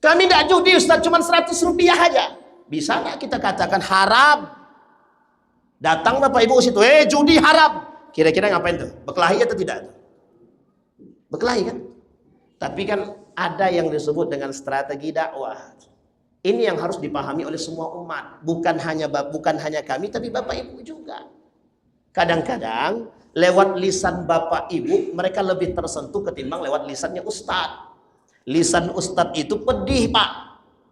Kami tidak judi Ustaz, cuma 100 rupiah aja. Bisa nggak kita katakan haram? Datang Bapak Ibu situ, judi haram. Kira-kira ngapain tuh? Berkelahi atau tidak? Berkelahi kan? Tapi kan ada yang disebut dengan strategi dakwah. Ini yang harus dipahami oleh semua umat. Bukan hanya kami, tapi Bapak Ibu juga. Kadang-kadang lewat lisan Bapak Ibu mereka lebih tersentuh ketimbang lewat lisannya Ustadz. Lisan Ustadz itu pedih Pak.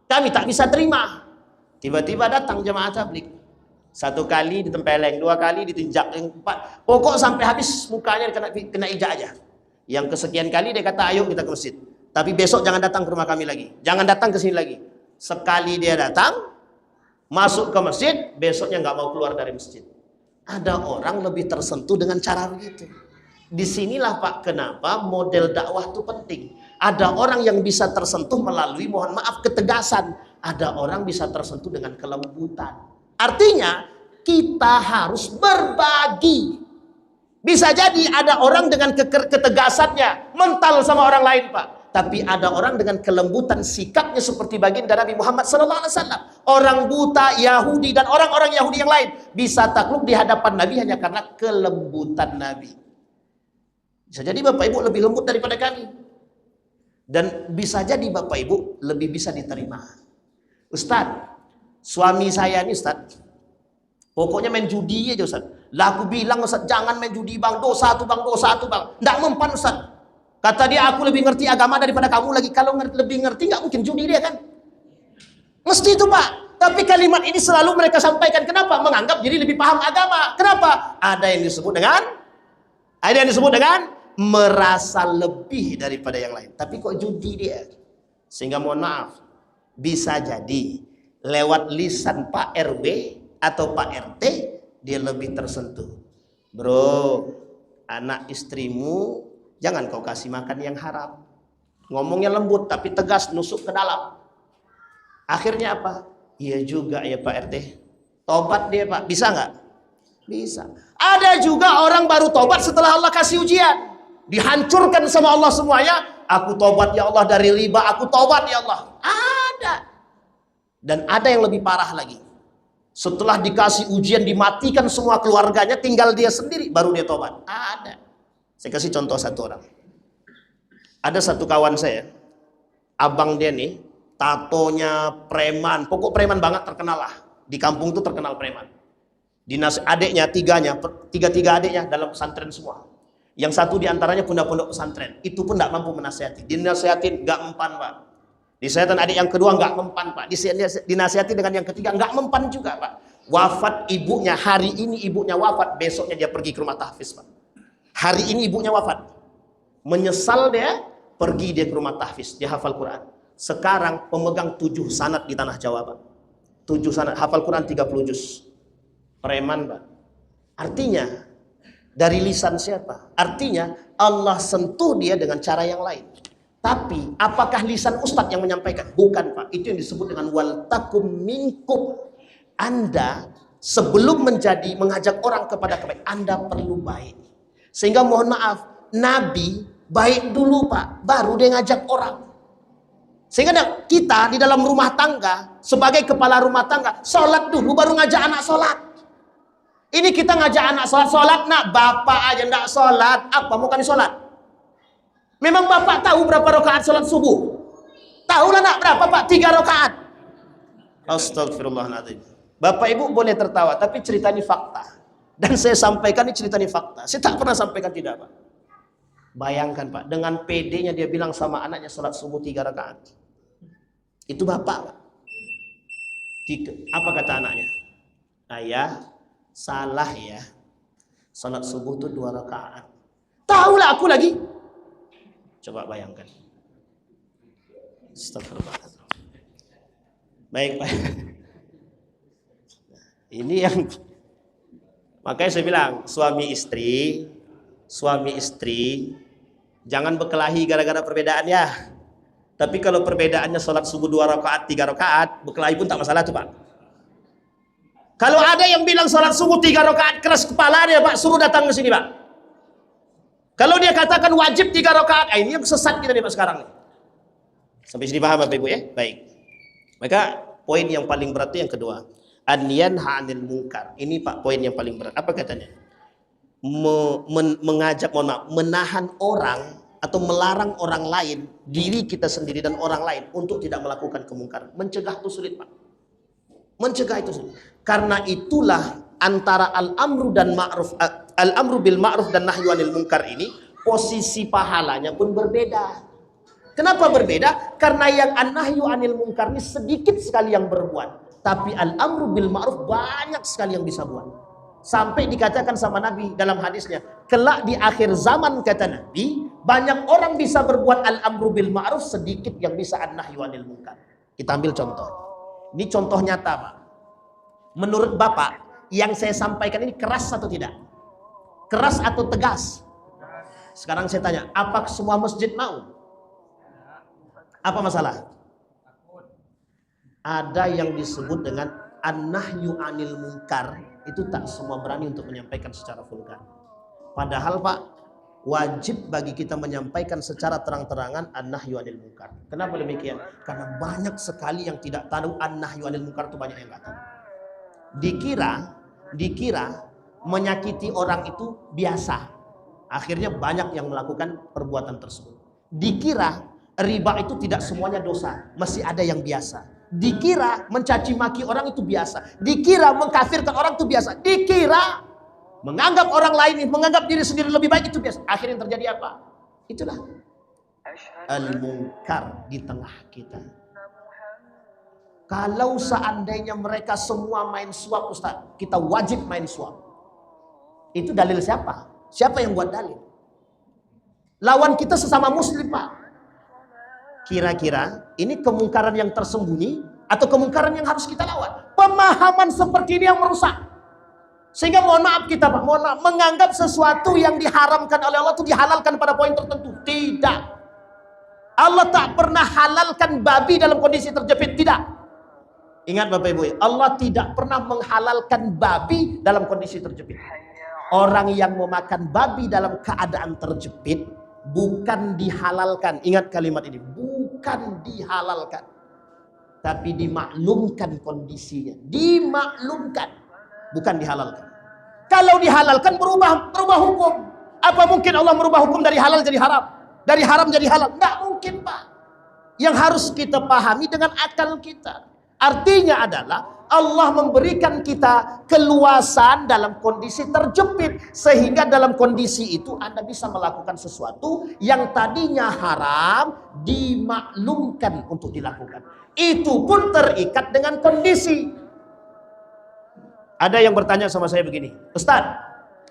Kami tak bisa terima. Tiba-tiba datang jemaah tabligh. 1 kali ditempeleng, 2 kali ditinjak, 4. Pokok sampai habis mukanya kena ijak aja. Yang kesekian kali dia kata ayo kita ke masjid. Tapi besok jangan datang ke rumah kami lagi. Jangan datang ke sini lagi. Sekali dia datang, masuk ke masjid, besoknya nggak mau keluar dari masjid. Ada orang lebih tersentuh dengan cara begitu. Disinilah Pak kenapa model dakwah itu penting. Ada orang yang bisa tersentuh melalui mohon maaf ketegasan. Ada orang bisa tersentuh dengan kelembutan. Artinya kita harus berbagi. Bisa jadi ada orang dengan ketegasannya mental sama orang lain Pak. Tapi ada orang dengan kelembutan sikapnya seperti baginda Nabi Muhammad SAW. Orang buta Yahudi dan orang-orang Yahudi yang lain bisa takluk di hadapan Nabi hanya karena kelembutan Nabi. Bisa jadi Bapak Ibu lebih lembut daripada kami. Dan bisa jadi Bapak Ibu lebih bisa diterima. Ustadz, suami saya ini Ustadz, pokoknya main judi aja Ustadz. Lah aku bilang Ustadz, jangan main judi bang, dosa tuh bang, dosa tuh bang. Nggak mempan Ustadz. Kata dia, aku lebih ngerti agama daripada kamu lagi. Kalau lebih ngerti nggak mungkin judi dia kan. Mesti itu Pak. Tapi kalimat ini selalu mereka sampaikan. Kenapa? Menganggap jadi lebih paham agama. Kenapa? Ada yang disebut dengan merasa lebih daripada yang lain. Tapi kok judi dia? Sehingga mohon maaf, bisa jadi lewat lisan Pak RW atau Pak RT dia lebih tersentuh. Bro, anak istrimu jangan kau kasih makan yang haram. Ngomongnya lembut tapi tegas, nusuk ke dalam. Akhirnya apa? Iya juga ya Pak RT. Tobat dia Pak. Bisa nggak? Bisa. Ada juga orang baru tobat setelah Allah kasih ujian. Dihancurkan sama Allah semuanya. Aku tobat ya Allah dari riba. Aku tobat ya Allah. Ada. Dan ada yang lebih parah lagi. Setelah dikasih ujian, dimatikan semua keluarganya, tinggal dia sendiri, baru dia tobat. Ada. Saya kasih contoh satu orang. Ada satu kawan saya, abang dia nih, tatonya preman, pokok preman banget, terkenal lah. Di kampung itu terkenal preman. Adiknya, tiga adiknya dalam pesantren semua. Yang satu diantaranya pondok pesantren, itu pun tidak mampu menasihati. Dinasihatin nggak mempan Pak. Dinasihatin adik yang kedua nggak mempan Pak. Dinasihati dengan yang ketiga nggak mempan juga Pak. Wafat ibunya, hari ini ibunya wafat, besoknya dia pergi ke rumah tahfiz Pak. Hari ini ibunya wafat, menyesal dia, pergi dia ke rumah tahfiz, dia hafal Quran. Sekarang pemegang 7 sanad di tanah Jawa Pak. 7 sanad, hafal Quran 30 juz. Preman Pak. Artinya dari lisan siapa? Artinya Allah sentuh dia dengan cara yang lain. Tapi apakah lisan ustadz yang menyampaikan? Bukan Pak. Itu yang disebut dengan wal takum minkum. Anda sebelum mengajak orang kepada kebaikan, Anda perlu baik. Sehingga mohon maaf, Nabi baik dulu Pak, baru dia ngajak orang. Sehingga kita di dalam rumah tangga, sebagai kepala rumah tangga, sholat dulu baru ngajak anak sholat. Ini kita ngajak anak sholat nak, bapak aja ndak sholat, apa mau kami sholat? Memang bapak tahu berapa rakaat sholat subuh? Tahu lah nak berapa Pak? 3 rakaat. Astagfirullahaladzim. Bapak ibu boleh tertawa, tapi cerita ini fakta. Dan saya sampaikan ini cerita ini fakta. Saya tak pernah sampaikan tidak Pak. Bayangkan Pak, dengan PD-nya dia bilang sama anaknya sholat subuh 3 rakaat. Itu bapak Pak. Apa kata anaknya? Ayah, salah ya. Sholat subuh itu 2 rakaat. Tahulah aku lagi. Coba bayangkan. Astagfirullahaladzim. Baik Pak. Ini yang makanya saya bilang suami istri jangan berkelahi gara-gara perbedaan ya. Tapi kalau perbedaannya sholat subuh 2 rakaat, 3 rakaat, berkelahi pun tak masalah tuh Pak. Kalau ada yang bilang sholat subuh 3 rakaat keras kepala dia Pak, suruh datang ke sini Pak. Kalau dia katakan wajib 3 rakaat, ini yang sesat kita nih Pak sekarang nih. Sampai sini paham Bapak Ibu ya? Baik. Maka poin yang paling berat itu yang kedua. An-yanha 'anil munkar. Ini Pak poin yang paling berat. Apa katanya? Mengajak, menahan orang atau melarang orang lain, diri kita sendiri dan orang lain untuk tidak melakukan kemungkaran. Mencegah itu sulit Pak. Mencegah itu sulit. Karena itulah antara al-amru bil ma'ruf dan nahyu 'anil munkar ini posisi pahalanya pun berbeda. Kenapa berbeda? Karena yang an-nahyu 'anil munkar ini sedikit sekali yang berbuat, tapi al-amru bil ma'ruf banyak sekali yang bisa buat. Sampai dikatakan sama Nabi dalam hadisnya, kelak di akhir zaman kata Nabi, banyak orang bisa berbuat al-amru bil ma'ruf, sedikit yang bisa an-nahyu 'anil munkar. Kita ambil contoh. Ini contoh nyata Pak. Menurut Bapak, yang saya sampaikan ini keras atau tidak? Keras atau tegas? Sekarang saya tanya, apa semua masjid mau? Apa masalah? Ada yang disebut dengan an-nahyu 'anil munkar, itu tak semua berani untuk menyampaikan secara vulgar. Padahal Pak, wajib bagi kita menyampaikan secara terang-terangan an-nahyu 'anil munkar. Kenapa demikian? Karena banyak sekali yang tidak tahu an-nahyu 'anil munkar, itu banyak yang nggak tahu. Dikira menyakiti orang itu biasa. Akhirnya banyak yang melakukan perbuatan tersebut. Dikira riba itu tidak semuanya dosa, masih ada yang biasa. Dikira mencaci maki orang itu biasa. Dikira mengkafirkan orang itu biasa. Dikira menganggap orang lain, menganggap diri sendiri lebih baik itu biasa. Akhirnya yang terjadi apa? Itulah al-munkar di tengah kita. Kalau seandainya mereka semua main suap Ustaz, kita wajib main suap. Itu dalil siapa? Siapa yang buat dalil? Lawan kita sesama muslim Pak. Kira-kira ini kemungkaran yang tersembunyi atau kemungkaran yang harus kita lawan? Pemahaman seperti ini yang merusak. Sehingga mohon maaf kita Pak, mohon maaf, menganggap sesuatu yang diharamkan oleh Allah itu dihalalkan pada poin tertentu. Tidak. Allah tak pernah halalkan babi dalam kondisi terjepit. Tidak. Ingat Bapak Ibu, Allah tidak pernah menghalalkan babi dalam kondisi terjepit. Orang yang memakan babi dalam keadaan terjepit bukan dihalalkan. Ingat kalimat ini, bukan dihalalkan, tapi dimaklumkan kondisinya. Dimaklumkan, bukan dihalalkan. Kalau dihalalkan berubah hukum. Apa mungkin Allah merubah hukum dari halal jadi haram, dari haram jadi halal? Nggak mungkin Pak. Yang harus kita pahami dengan akal kita. Artinya adalah Allah memberikan kita keluasan dalam kondisi terjepit, sehingga dalam kondisi itu Anda bisa melakukan sesuatu yang tadinya haram, dimaklumkan untuk dilakukan. Itu pun terikat dengan kondisi. Ada yang bertanya sama saya begini, Ustadz,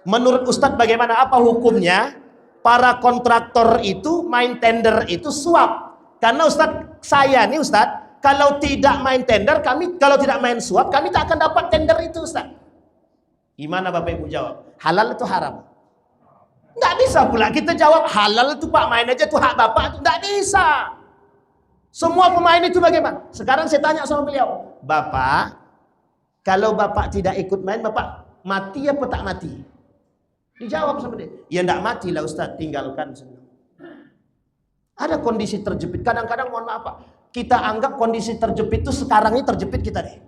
menurut Ustadz bagaimana, apa hukumnya para kontraktor itu main tender itu suap? Karena Ustadz, saya nih Ustadz, kalau tidak main tender, kalau tidak main suap, kami tak akan dapat tender itu Ustaz. Gimana Bapak Ibu jawab? Halal itu haram? Nggak bisa pula kita jawab halal itu Pak, main aja tuh hak Bapak. Nggak bisa. Semua pemain itu bagaimana? Sekarang saya tanya sama beliau, Bapak, kalau Bapak tidak ikut main, Bapak mati apa tak mati? Dijawab sama dia, ya nggak mati lah Ustaz, tinggalkan semua. Ada kondisi terjepit. Kadang-kadang mohon maaf Pak, kita anggap kondisi terjepit itu sekarang ini terjepit kita deh.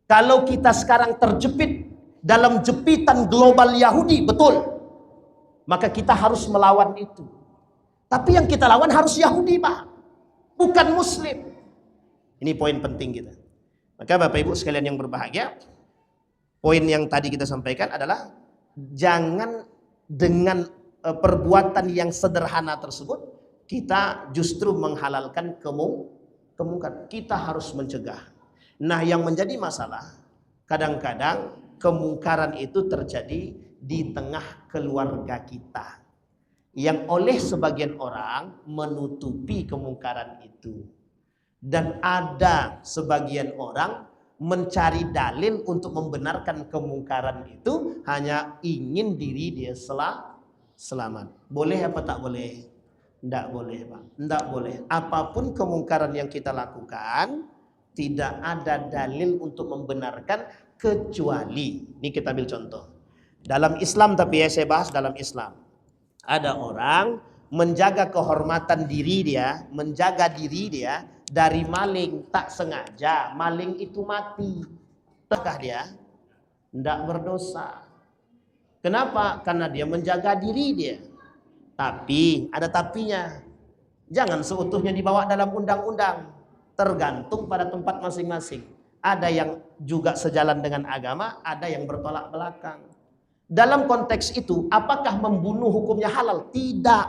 Kalau kita sekarang terjepit dalam jepitan global Yahudi, betul, maka kita harus melawan itu. Tapi yang kita lawan harus Yahudi Pak, bukan Muslim. Ini poin penting kita. Maka Bapak Ibu sekalian yang berbahagia, poin yang tadi kita sampaikan adalah jangan dengan perbuatan yang sederhana tersebut kita justru menghalalkan kemungkaran. Kita harus mencegah. Nah, yang menjadi masalah, kadang-kadang kemungkaran itu terjadi di tengah keluarga kita, yang oleh sebagian orang menutupi kemungkaran itu. Dan ada sebagian orang mencari dalil untuk membenarkan kemungkaran itu, hanya ingin diri dia selamat. Boleh apa tak boleh? Tidak boleh Pak, tidak boleh. Apapun kemungkaran yang kita lakukan, tidak ada dalil untuk membenarkan kecuali, ini kita ambil contoh dalam Islam, tapi ya saya bahas dalam Islam. Ada orang menjaga kehormatan diri dia, menjaga diri dia dari maling, tak sengaja maling itu mati. Apakah dia? Tidak berdosa. Kenapa? Karena dia menjaga diri dia. Tapi ada tapinya. Jangan seutuhnya dibawa dalam undang-undang. Tergantung pada tempat masing-masing. Ada yang juga sejalan dengan agama, ada yang bertolak belakang. Dalam konteks itu, apakah membunuh hukumnya halal? Tidak.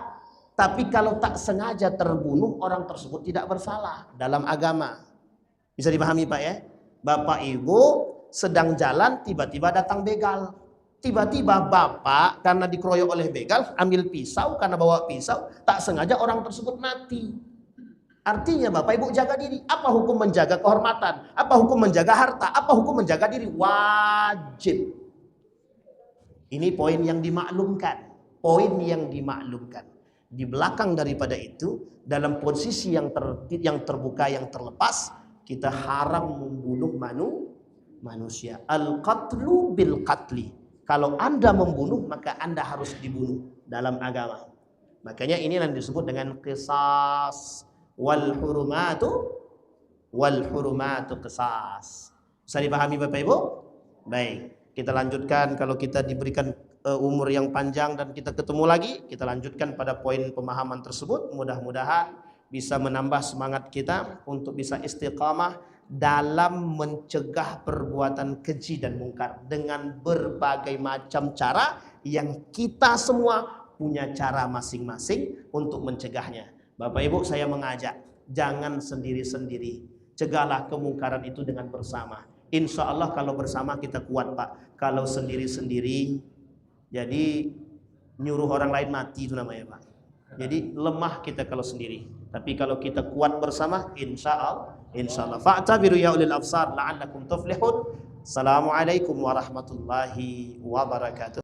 Tapi kalau tak sengaja terbunuh, orang tersebut tidak bersalah dalam agama. Bisa dipahami Pak ya? Bapak Ibu sedang jalan, tiba-tiba datang begal. Tiba-tiba bapak karena dikeroyok oleh begal, ambil pisau, karena bawa pisau, tak sengaja orang tersebut mati. Artinya Bapak Ibu jaga diri. Apa hukum menjaga kehormatan? Apa hukum menjaga harta? Apa hukum menjaga diri? Wajib. Ini poin yang dimaklumkan. Poin yang dimaklumkan. Di belakang daripada itu, dalam posisi yang terbuka, yang terlepas, kita haram membunuh manusia. Al-qatlu bil qatli. Kalau Anda membunuh, maka Anda harus dibunuh dalam agama. Makanya ini yang disebut dengan qisas. Wal hurumatu qisas. Bisa dipahami Bapak Ibu? Baik. Kita lanjutkan, kalau kita diberikan umur yang panjang dan kita ketemu lagi, kita lanjutkan pada poin pemahaman tersebut. Mudah-mudahan bisa menambah semangat kita untuk bisa istiqamah dalam mencegah perbuatan keji dan mungkar dengan berbagai macam cara yang kita semua punya cara masing-masing untuk mencegahnya. Bapak Ibu, saya mengajak, jangan sendiri-sendiri. Cegahlah kemungkaran itu dengan bersama. Insya Allah kalau bersama kita kuat Pak. Kalau sendiri-sendiri, jadi nyuruh orang lain mati itu namanya Pak. Jadi lemah kita kalau sendiri. Tapi kalau kita kuat bersama, insya Allah. Fa'tabiru ya ulil absar la'allakum tuflihun. Assalamualaikum warahmatullahi wabarakatuh.